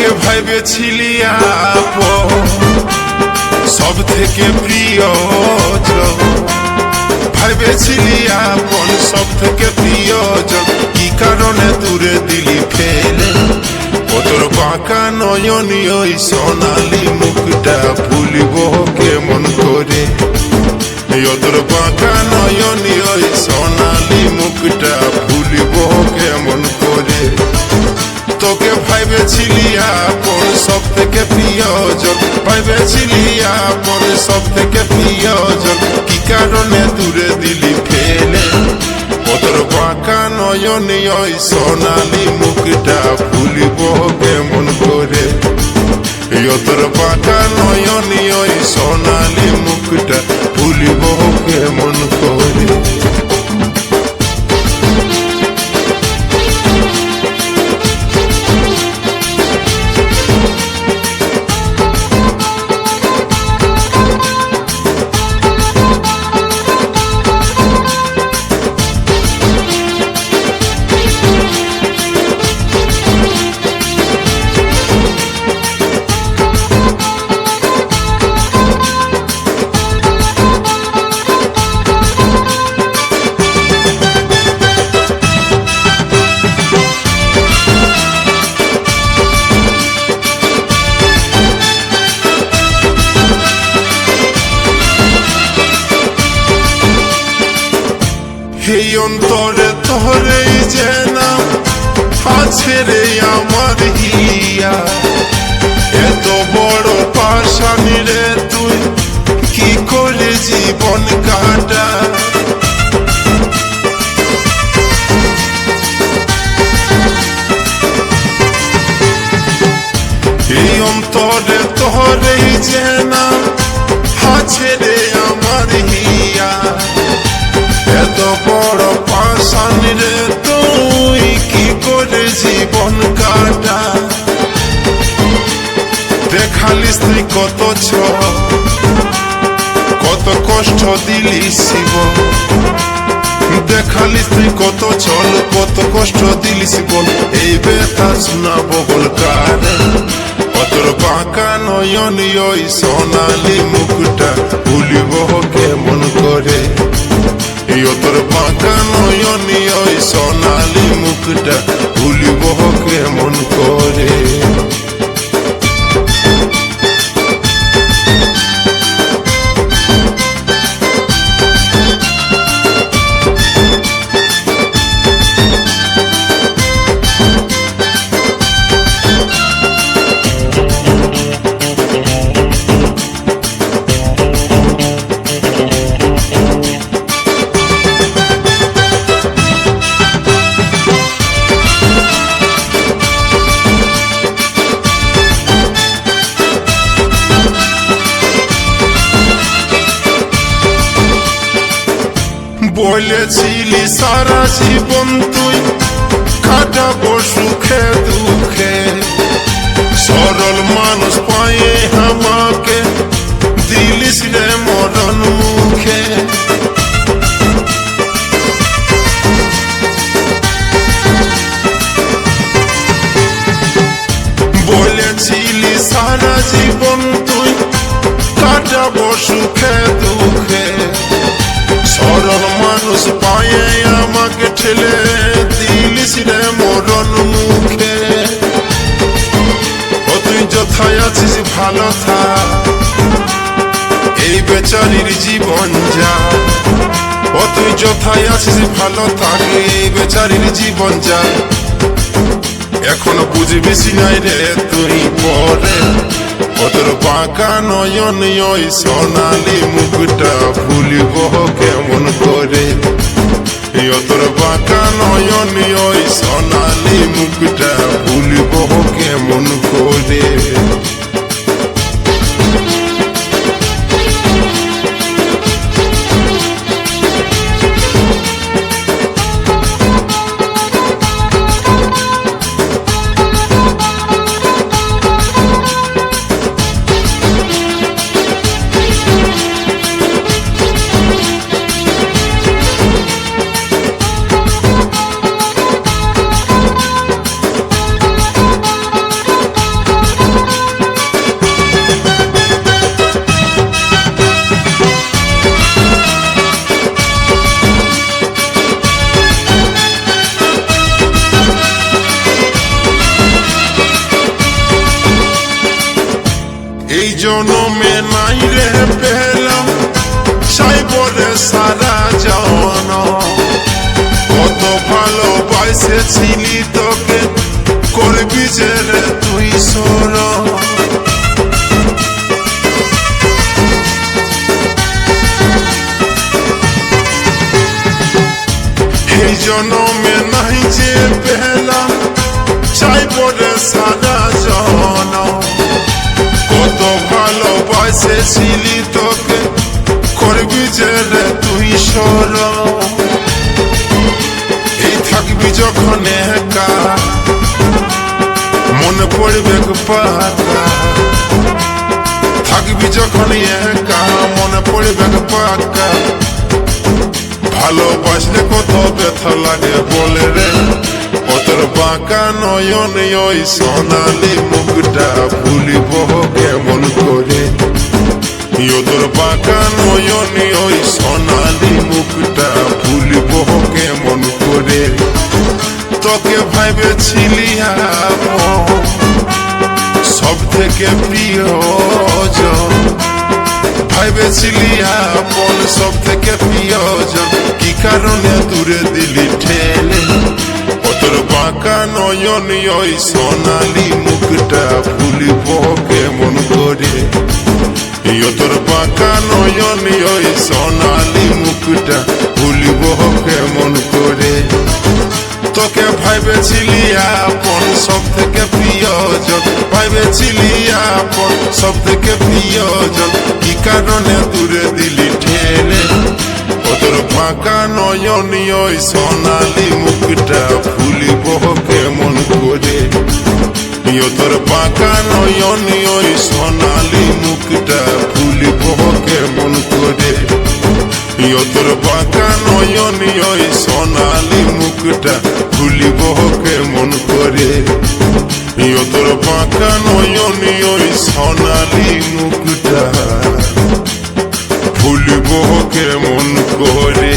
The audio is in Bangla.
তোকে ভাইবেছিলি আপন, সব থেকে প্রিয়জন। ভাইবেছিলি আপন, সব থেকে প্রিয়জন, কি কারণে দূরে দিলি ফেলে? ও তোর বাঁকা নয়নী ওই সোনালি মুখটা ভুলিব কেমন করে? ও তোর বাঁকা নয়নী ওই সোনালি মুখটা ভুলিব কেমন করে? তোকে ভাইবেছিলি আপন, সব থেকে প্রিয়জন। ভাইবেছিলি আপন, সব থেকে প্রিয়জন, কি কারণে দূরে দিলি ফেলে? ও তোর বাঁকা নয়নী ওই সোনালি মুখটা ভুলিব কেমন করে? ও তোর বাঁকা নয়নী ওই সোনালি মুখটা ভুলিব কেমন করে? এই অন্তরে তোরেই যে নাম আছে রে আমার হিয়া, এত বড় পাশানি রে তুই কি করে জীবন কাটা? এই অন্তরে তোরেই যে নাম আছে রে আমার হিয়া, এত বড় পাশানি রে তুই কি করে জীবন কাটা? দেখালিস তুই কত কত কষ্ট দিলি শিব, দেখালিস তুই কত ছল কত কষ্ট দিলি শিব, এই ব্যথা শোনাবো বল কারে? তোর বাঁকা নয়নী ওই সোনালি মুখটা ভুলিব কেমন করে? ও তোর বাঁকা নয়নী ওই সোনালি মুখটা ভুলিব কেমন করে? বলেছিলি সারা জীবন তুই কাটাবো সুখে দুঃখে, সরল মানুষ পায়ে আমাকে দিলিস রে মরণ মুখে। বলেছিলি সারা জীবন তুই কাটাবো সুখে দুঃখে, সরল মানুষ পায়ে আমাকে ঠেলে দিলিস রে মরণ মুখে। ও তুই যথায় আছিস ভালো থাক, এই বেচারির জীবন যা। ও তুই যথায় আছিস ভালো থাক, এই বেচারির জীবন যা। এখনো বুঝবিস নাই রে তুই পরে, ও তোর বাঁকা নয়নী ওই সোনালি মুখটা ভুলিব কেমন করে? ও তোর বাঁকা নয়নী ওই সোনালি মুখটা ভুলিব কেমন করে? জনমে নাই রে পেলাম চাইবো রে সারা জন কত ভালোবাসেছিলি তোকে করবি যে রে তুই সর এই জনমে নাই যে পেলাম চাইবো রে সারা জন কত ভালোবাসেছিলি তোকে করবি যে রে তুই সর এই থাকবি যখন একা মনে পড়বে পাকা থাকবি যখন একা মনে পড়বে পাকা ভালোবাসলে কত ব্যথা লাগে বলে রে তোর বাঁকা নয়ন ওই সোনালি মুখটা ভুলিব কেমন করে তোর বাঁকা নয়ন ওই সোনালি মুখটা ভুলিব কেমন করে তোকে ভাবেছিলি সব থেকে প্রিয়জন ভাবেছিলি আপন সব থেকে প্রিয়জন কি কারণে দূরে দিলি ঠেলে তোর বাঁকা নয়ন ওই সোনালি মুখটা ভুলিব কেমন করে তোর বাঁকা নয়ন ওই সোনালি মুখটা ভুলিব কেমন করে তোকে ভাবেছিলি আপন সব থেকে প্রিয়জন ভাবেছিলি আপন সব থেকে প্রিয়জন কি কারণে দূরে দিলি ঠেলে তোর বাঁকা নয়ন ওই সোনালি মুখটা ভুলিব কেমন করে তোর বাঁকা নয়ন ওই সোনালি মুখটা ভুলিব কেমন করে তোর বাঁকা নয়ন ওই সোনালি মুখটা ভুলিব কেমন করে তোর বাঁকা নয়ন ওই সোনালি মুখটা ভুলিব কেমন করে।